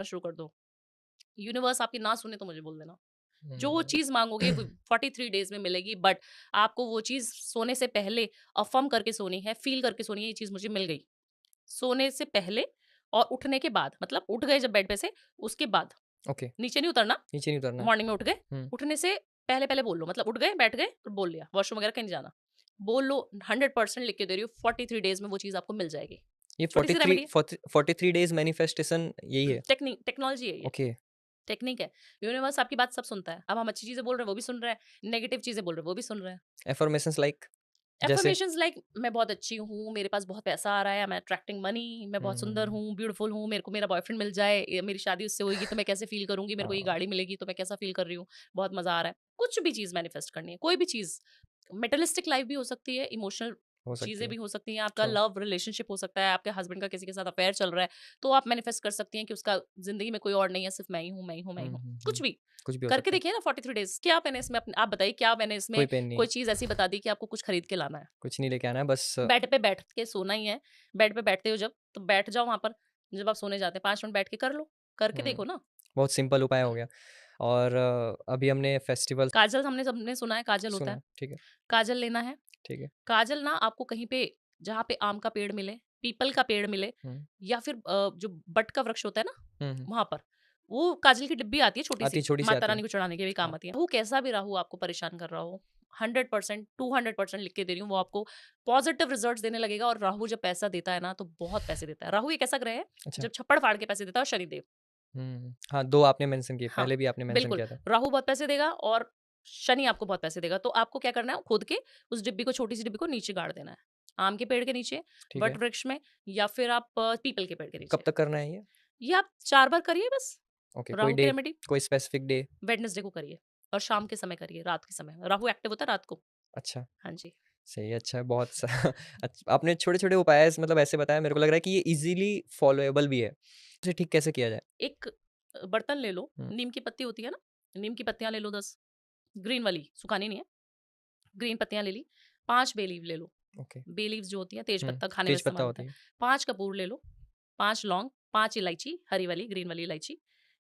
शुरू कर दो। यूनिवर्स आपकी ना सुने तो मुझे बोल देना। जो हम्म, चीज़ माँगोगे वो 43 डेज़ में मिलेगी, बट आपको वो चीज़ सोने से पहले अफ़र्म करके सोनी है, फ़ील करके सोनी है, ये चीज़ मुझे मिल गई। सोने से पहले और उठने के बाद, मतलब उठ गए जब बेड पे से, उसके बाद। ओके, नीचे नहीं उतरना, नीचे नहीं उतरना है। मॉर्निंग में उठ गए, हुँ, उठने से पहले-पहले बोल लो, मतलब उठ गए, बैठ गए और बोल लिया, वॉशरूम वगैरह कहीं नहीं जाना। बोल लो, 100% लिख के दे रही हूँ, 43 डेज़ में वो चीज़ आपको मिल जाएगी। ये छोटी-सी रेमेडी है, 43 डेज़ मैनिफेस्टेशन यही है? टेक्नोलॉजी है ये। ओके, टेक्निक है। यूनिवर्स आपकी बात सब सुनता है। अब हम अच्छी चीज़ें बोल रहे हैं, वो भी सुन रहा है, नेगेटिव चीज़ें बोल रहे हैं, वो भी सुन रहा है। अफ़र्मेशंस लाइक जैसे? अफ़र्मेशंस लाइक मैं बहुत अच्छी हूँ, मेरे पास बहुत पैसा आ रहा है, आई एम अट्रैक्टिंग मनी, मैं बहुत सुंदर हुँ, हूँ, ब्यूटीफुल हूँ, मेरे को मेरा बॉयफ्रेंड मिल जाए, मेरी शादी उससे होएगी तो मैं कैसे फ़ील करूँगी, मेरे को ये हाँ, गाड़ी मिलेगी तो मैं कैसा फ़ील कर रही हूँ, बहुत मज़ा आ रहा है। कुछ भी चीज़ मैनिफेस्ट करनी है, कोई भी चीज़। मेटेरियलिस्टिक लाइफ़ भी हो सकती है, इमोशनल हो सकती चीज़ें है। भी हो सकती हैं, आपका ट्रू। लव रिलेशनशिप हो सकता है, आपके हस्बैंड का किसी के साथ अफेयर चल रहा है, तो आप मैनिफेस्ट कर सकती हैं कि उसका ज़िंदगी में कोई और नहीं है, सिर्फ़ मैं ही हूँ, मैं ही हूँ, मैं ही हुँ, हूँ। हुँ, हुँ। कुछ भी। कुछ भी हो करके सकता है। देखिए ना 43 डेज़, क्या मैंने इसमें अपने आप बताइए क्या मैंने इसमें कोई पेन नहीं, कोई चीज़ ऐसी बता दी कि आपको कुछ खरीद के लाना है? कुछ नहीं लेके आना है बस बेड पे बैठ के सोना ही है। बेड पे बैठते हो जब, तो बैठ जाओ वहाँ पर। जब आप सोने जाते हैं 5 मिनट बैठ के कर लो। करके हुँ, देखो ना। बहुत सिंपल उपाय हो गया और अभी हमने फेस्टिवल्स काजल हमने सबने सुना है काजल होता सुना है। है, ठीक है, काजल लेना है। ठीक है। काजल ना आपको कहीं पे जहाँ पे आम का पेड़ मिले, पीपल का पेड़ मिले हुँ, या फिर जो बट का वृक्ष होता है ना, हुँ, हुँ। वहाँ पर। वो काजल की डिब्बी आती है आती छोटी-सी, है, छोटी-सी माता आती है। रानी को चढ़ाने के भी काम हाँ, आती है। राहु कैसा भी राहु आपको परेशान कर रहा हो, 100% 200% लिख के दे रही हूँ, वो आपको पॉजिटिव रिजल्ट्स देने लगेगा और राहु जब पैसा देता है ना, तो बहुत पैसे देता है। राहु एक ऐसा ग्रह है, अच्छा। जब छप्पड़ फाड़ के पैसे देता है, और शनिदेव। हुँ, हाँ, 2 आपने मेंशन किए, हाँ, पहले भी आपने मेंशन बिल्कुल। किया था। राहु बहुत पैसे देगा और शनि आपको बहुत पैसे देगा। तो आपको क्या करना है, खुद के उस डिब्बी को, छोटी-सी डिब्बी को नीचे गाड़ देना है। आम के पेड़ के नीचे, ठीक वट है, वृक्ष में, या फिर आप पीपल के पेड़ के कब नीचे। तक करना है ये? ये आप 4 बार करिए बस। ओके, कोई राहु की डे, रेमेडी कोई स्पेसिफिक डे? वेडनेसडे को करिए और शाम के समय करिए, रात के समय। राहु एक्टिव होता है रात को। अच्छा, हाँ जी। सही है, अच्छा है, बहुत सा आपने छोटे-छोटे उपाय मतलब ऐसे बताया मेरे को लग रहा है कि ये ईज़िली फॉलोएबल भी है। इसे ठीक कैसे किया जाए? एक बर्तन ले लो, हुँ, नीम की पत्ती होती है ना, नीम की पत्तियाँ ले लो 10, ग्रीन वाली, सुखानी नहीं है। ग्रीन पत्तियाँ ले ली, 5 बे लीव ले लो। ओके। बे लीव्स जो होती हैं, तेज हुँ, पत्ता खाने में तेज पत्ता इस्तेमाल होता होती है। है। 5 कपूर ले लो, 5 लौंग, 5 इलायची, हरी वाली, ग्रीन वाली इलायची,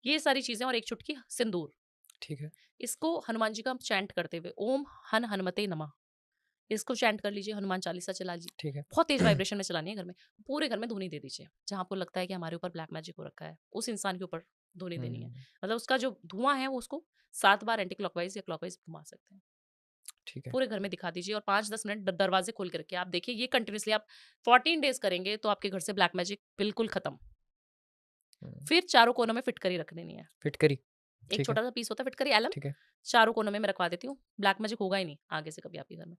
ये सारी चीज़ें और 1 चुटकी सिंदूर। ठीक है, इसको हनुमान जी का चैंट करते हुए, ओम हन हनुमते नमः, इसको चैंट कर लीजिए, हनुमान चालीसा चला लीजिए। ठीक है। बहुत तेज वाइब्रेशन में चलानी है घर में। पूरे घर में धूनी दे दीजिए। जहाँ आपको लगता है कि हमारे ऊपर ब्लैक मैजिक हो रखा है, उस इंसान के ऊपर धूनी देनी है। हुँ, मतलब उसका जो धुआँ है वो उसको 7 बार एंटी क्लॉकवाइज़ या क्लॉकवाइज़ घुमा सकते हैं। ठीक है। पूरे घर में दिखा दीजिए और 5-10 मिनट द दरवाज़े खोल के रखिए। आप देखिए ये कंटिन्यूअसली आप 14 डेज़ करेंगे तो आपके घर से ब्लैक मैजिक बिल्कुल खत्म। हुँ, फिर चारों कोनों में फिटकरी रख देनी है। फिटकरी, एक ठीक है, छोटा-सा पीस होता है फिटकरी एलम, ठीक है। चारों कोनों में मैं रखवा देती हूँ। ब्लैक मैजिक होगा ही नहीं आगे से कभी आपके घर में।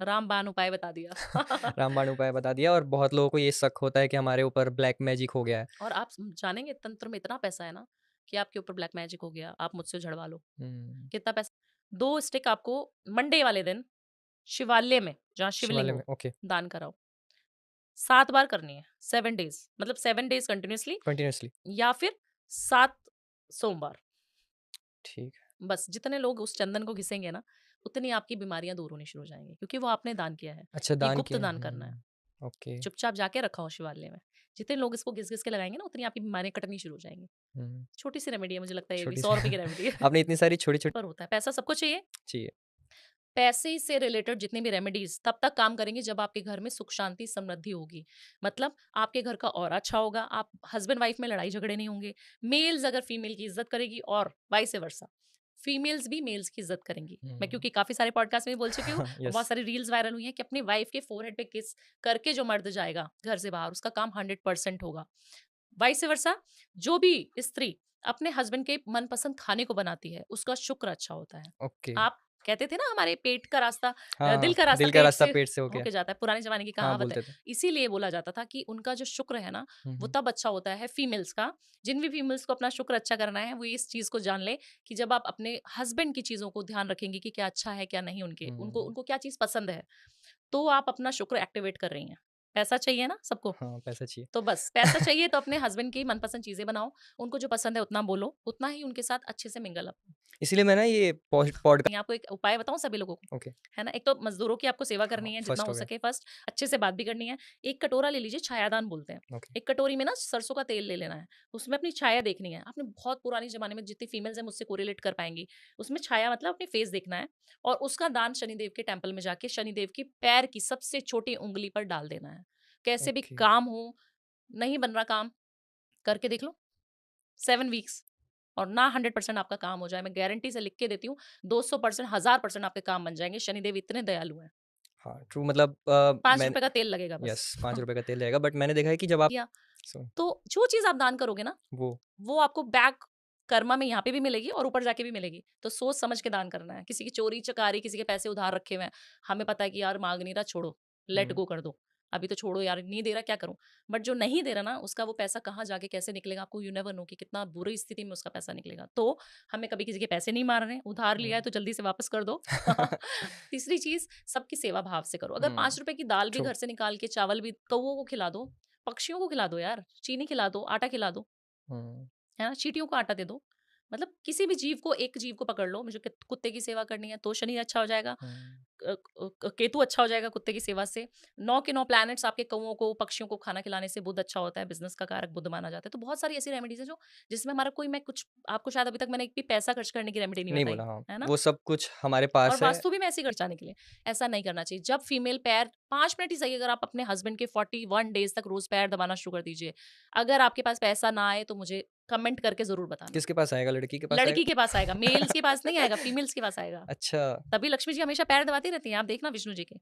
रामबाण उपाय बता दिया। रामबाण उपाय बता दिया और बहुत लोगों को ये शक होता है कि हमारे ऊपर ब्लैक मैजिक हो गया है। और आप जानेंगे तंत्र में इतना पैसा है ना कि आपके ऊपर ब्लैक मैजिक हो गया, आप मुझसे झड़वा लो। हुँ, कितना पैसा? 2 स्टिक आपको मंडे वाले दिन शिवालय में, जहाँ शिवलिंग शिवालय में हो, ओके, दान कराओ। 7 बार करनी है, 7 डेज़, मतलब 7 डेज़ कंटिन्यूअसली, कंटीन्यूअसली, या फिर 7 सोमवार। ठीक है। बस जितने लोग उस चंदन को घिसेंगे ना, उतनी आपकी बीमारियाँ दूर होनी शुरू हो जाएँगी, क्योंकि वो आपने दान किया है। अच्छा ये दान गुप्त किया दान करना है। ओके, चुपचाप जाके रखा हो शिवालय में। जितने लोग इसको घिस-घिस के लगाएँगे ना, उतनी आपकी बीमारियाँ कटनी शुरू हो जाएँगी। हुँ, छोटी-सी रेमेडी है, मुझे लगता है ये भी छोटी सी ₹100 की रेमेडी है। आपने इतनी सारी छोटी-छोटी पर होता है, पैसा सबको चाहिए। चाहिए, पैसे से रिलेटेड जितनी भी रेमेडीज़ तब तक काम करेंगी जब आपके घर में सुख, शांति, समृद्धि होगी। मतलब आपके घर का ऑरा अच्छा होगा, आप हस्बैंड-वाइफ में लड़ाई झगड़े नहीं होंगे। मेल्स अगर फीमेल की इज़्ज़त करेगी और वाइस वर्सा। फीमेल्स भी मेल्स की इज़्ज़त करेंगी। मैं हुँ, क्योंकि काफ़ी सारे पॉडकास्ट में भी बोल चुकी हूँ और बहुत यस, सारी रील्स वायरल हुई हैं कि अपनी वाइफ के फोरहेड पे किस करके जो मर्द जाएगा घर से बाहर, उसका काम 100% होगा। वाइस वर्सा, जो भी स्त्री अपने हस्बैंड के मनपसंद खाने को बनाती है, उसका शुक्र अच्छा होता है। ओके, आप कहते थे ना हमारे पेट का रास्ता दिल हाँ, का रास्ता दिल का पेट रास्ता से पेट से हो गया, होके जाता है, पुराने ज़माने की हाँ, कहावत है। बोलते थे। इसीलिए बोला जाता था कि उनका जो शुक्र है ना, हुँ, वो हुँ, तब अच्छा होता है फीमेल्स का। जिन भी फीमेल्स को अपना शुक्र अच्छा करना है, वो इस चीज़ को जान ले कि जब आप अपने हस्बैंड की चीज़ों को ध्यान रखेंगी कि क्या अच्छा है, क्या नहीं उनके, उनको हुँ, उनको क्या चीज़ पसंद है, तो आप अपना शुक्र एक्टिवेट कर रही हैं। पैसा चाहिए ना सबको? हाँ, पैसा चाहिए। तो बस पैसा चाहिए तो अपने हस्बैंड की मनपसंद चीज़ें बनाओ, उनको जो पसंद है उतना बोलो, उतना ही उनके साथ अच्छे से मिंगल अप। इसीलिए मैं ना ये पॉडकास्ट। नहीं, आपको एक उपाय बताऊँ सभी लोगों को, ओके। है ना? एक तो मज़दूरों की आपको सेवा हाँ, करनी है जितना फर्स्ट हो हो गया। सके फर्स्ट, अच्छे से बात भी करनी है। एक कटोरा ले लीजिए, छायादान बोलते हैं। ओके। एक कटोरी में ना सरसों का तेल ले लेना है, उसमें अपनी छाया देखनी है। आपने बहुत पुराने ज़माने में जितनी फीमेल्स हैं मुझसे कोरिलेट कर पाएँगी। उसमें छाया मतलब अपनी फेस देखना है और उसका दान शनिदेव के टेम्पल में जाके शनिदेव की पैर की सबसे छोटी उँगली पर डाल देना है। कैसे भी ओके। काम हो, नहीं बन रहा काम, करके देख लो, 7 वीक्स और ना 100% आपका काम हो जाए। मैं गारंटी से लिख के देती हूँ, 200% 1000% आपके काम बन जाएँगे। शनिदेव इतने दयालु हैं। हाँ, ट्रू मतलब ₹5 मैंने का तेल लगेगा बस। यस ₹5 का तेल जाएगा, बट मैंने देखा है कि जब आप किया, सो तो जो चीज़ आप दान करोगे ना, वो वो आपको बैक कर्मा में यहाँ पे भी मिलेगी और ऊपर जाके भी मिलेगी। तो सोच समझ के दान करना है। किसी की चोरी-चकारी, किसी के पैसे उधार रखे हुए हैं, हमें पता है कि यार माँग नहीं रहा, छोड़ो, लेट हुँ, गो कर दो। अभी तो छोड़ो यार, नहीं दे रहा क्या करूँ? बट जो नहीं दे रहा ना, उसका वो पैसा कहाँ जाके कैसे निकलेगा, आपको यू नेवर नो कि कितना बुरी स्थिति में उसका पैसा निकलेगा। तो हमें कभी किसी के पैसे नहीं मारने, उधार हुँ। लिया है तो जल्दी से वापस कर दो। तीसरी चीज़, सबकी सेवा भाव से करो। अगर हुँ, ₹5 की दाल भी ट्रू। घर से निकाल के चावल भी कौवों को खिला दो, पक्षियों को खिला दो यार, चीनी खिला दो, आटा खिला दो। हुँ, है ना? चींटियों को आटा दे दो। मतलब किसी भी जीव को, एक जीव को पकड़ लो, मुझे कुत्ते की सेवा करनी है तो शनि अच्छा हो जाएगा। हुँ, केतु अच्छा हो जाएगा कुत्ते की सेवा से। 9 के 9 प्लैनेट्स आपके कौवों को, पक्षियों को खाना खिलाने से बुध अच्छा होता है, बिज़नेस का कारक बुध माना जाता है। तो बहुत सारी ऐसी रेमेडीज़ हैं जो जिसमें हमारा कोई मैं कुछ आपको शायद अभी तक मैंने एक भी पैसा खर्च करने की रेमेडी नहीं नहीं बताई, बोला हाँ, है ना? वो सब कुछ हमारे और पास है। वास्तु भी मैं ऐसे ही बचाने के लिए, ऐसा नहीं करना चाहिए। जब फीमेल पैर 5 मिनट ही सही, अगर आप अपने हस्बैंड के 41 डेज़ तक रोज़ पैर दबाना शुरू कर दीजिए। अगर आपके पास पैसा ना आए तो मुझे कमेंट करके ज़रूर बताना। किसके पास आएगा? लड़की के पास लड़की आएगा? के पास आएगा, मेल्स के पास नहीं आएगा, फीमेल्स के पास आएगा। अच्छा। तभी लक्ष्मी जी हमेशा पैर दबाती रहती हैं, आप देखना विष्णु जी के।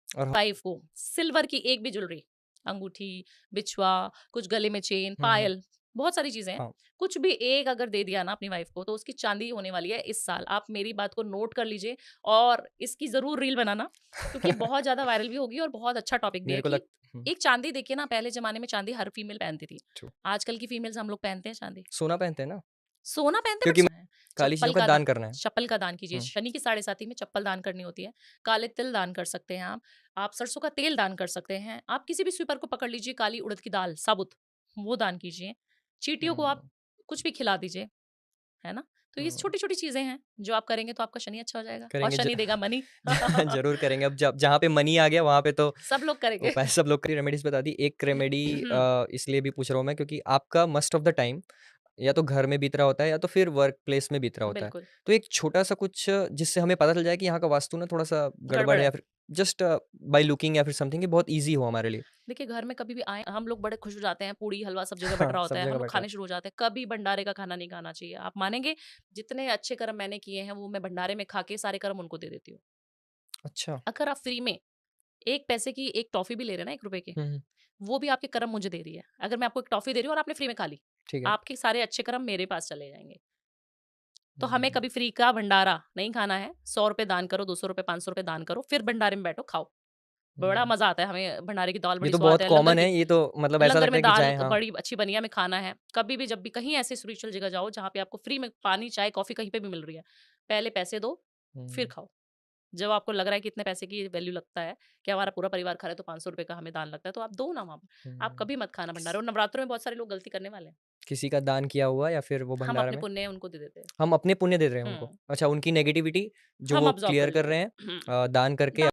और वाइफ को सिल्वर की एक भी ज्वेलरी, अंगूठी, बिछुआ, कुछ गले में चेन, हुँ, हुँ, पायल, बहुत सारी चीज़ें हैं। हाँ। कुछ भी एक अगर दे दिया ना अपनी वाइफ को, तो उसकी चाँदी होने वाली है इस साल। आप मेरी बात को नोट कर लीजिए और इसकी ज़रूर रील बनाना, क्योंकि बहुत ज़्यादा वायरल भी होगी और बहुत अच्छा टॉपिक भी है मेरे को कि हुँ, एक चाँदी देखिए ना, पहले ज़माने में चाँदी हर फीमेल पहनती थी। ट्रू। आजकल की फीमेल्स हम लोग पहनते हैं चाँदी। सोना पहनते हैं ना? सोना पहनते हैं बट क्योंकि काली चीज़ों चप्पल का का दान करना है। चप्पल का दान कीजिए। हुँ, शनि की साढ़े साती में चप्पल दान करनी होती है। काले तिल दान कर सकते हैं आप। आप सरसों का तेल दान कर सकते हैं। आप किसी भी स्वीपर को पकड़ लीजिए, काली उड़द की दाल साबुत, वो दान कीजिए। चींटियों को आप हुँ, कुछ भी खिला दीजिए, है ना? तो ये हुँ। छोटी-छोटी चीज़ें हैं, जो आप करेंगे तो आपका शनि अच्छा हो जाएगा और करेंगे शनि देगा मनी। ज़रूर करेंगे। अब जब जहाँ पे मनी आ गया वहाँ पे तो सब लोग करेंगे। उपाय सब लोग की रेमेडीज़ बता दी। एक रेमेडी इसलिए भी पूछ रहा हूँ मैं क्योंकि आपका मोस्ट ऑफ द टाइम या तो घर में बीत रहा होता है या तो फिर वर्क प्लेस में बीत रहा होता है। बिल्कुल, तो एक छोटा-सा कुछ जिससे हमें पता चल जाए कि यहाँ का वास्तु ना थोड़ा-सा गड़बड़ गड़बड़ है या है। फिर जस्ट बाय लुकिंग या फिर समथिंग ये बहुत ईज़ी हो हमारे लिए। देखिए, घर में कभी भी आए, हम लोग बड़े खुश हो जाते हैं, पूड़ी हलवा सब जगह बट हाँ, रहा सब होता है, जगह हम लोग बँट रहा खाने है। शुरू हो जाते हैं। कभी भंडारे का खाना नहीं खाना चाहिए। आप मानेंगे, जितने अच्छे कर्म मैंने किए हैं वो मैं भंडारे में खा के सारे कर्म उनको दे देती हूँ। अच्छा। अगर आप फ्री में 1 पैसे की एक टॉफी भी ले रहे हैं ना, ₹1 की, हुँ, हुँ। वो भी आपके कर्म मुझे दे रही है। अगर मैं आपको एक टॉफी दे रही हूँ और आपने फ्री में खा ली, ठीक है। आपके सारे अच्छे कर्म मेरे पास चले जाएंगे। तो हमें हुँ, कभी फ्री का भंडारा नहीं खाना है। ₹100 दान करो, ₹200, ₹500 दान करो, फिर भंडारे में बैठो, खाओ। बड़ा हुँ। मजा आता है हमें, भंडारे की दाल ये बड़ी तो स्वाद बहुत है, कॉमन है, ये तो मतलब ऐसा लंगर लगता में है कि दाल जाएँ हाँ। बड़ी अच्छी बनी है, हमें खाना है। कभी भी जब भी कहीं ऐसे स्पिरिचुअल जगह जाओ जहाँ पे आपको फ्री में पानी, चाय, कॉफ़ी कहीं पे भी मिल रही है, पहले पैसे दो, फिर हुँ, खाओ। जब आपको लग रहा है कि इतने पैसे की वैल्यू लगता है कि हमारा पूरा परिवार खा रहा है तो ₹500 का हमें दान लगता है, तो आप दो ना वहाँ पे। आप हुँ। कभी मत खाना भंडारा, और नवरात्रों में बहुत सारे लोग गलती करने वाले हैं। किसी का दान किया हुआ या फिर वो हम भंडारा अपने में? पुण्य उनको दे देते हैं। हम अपने पुण्य दे रहे हैं उनको। हुँ, अच्छा उनकी नेगेटिविटी जो हम वो अब्ज़ॉर्ब क्लियर कर कर लेते रहे हैं हैं। दान करके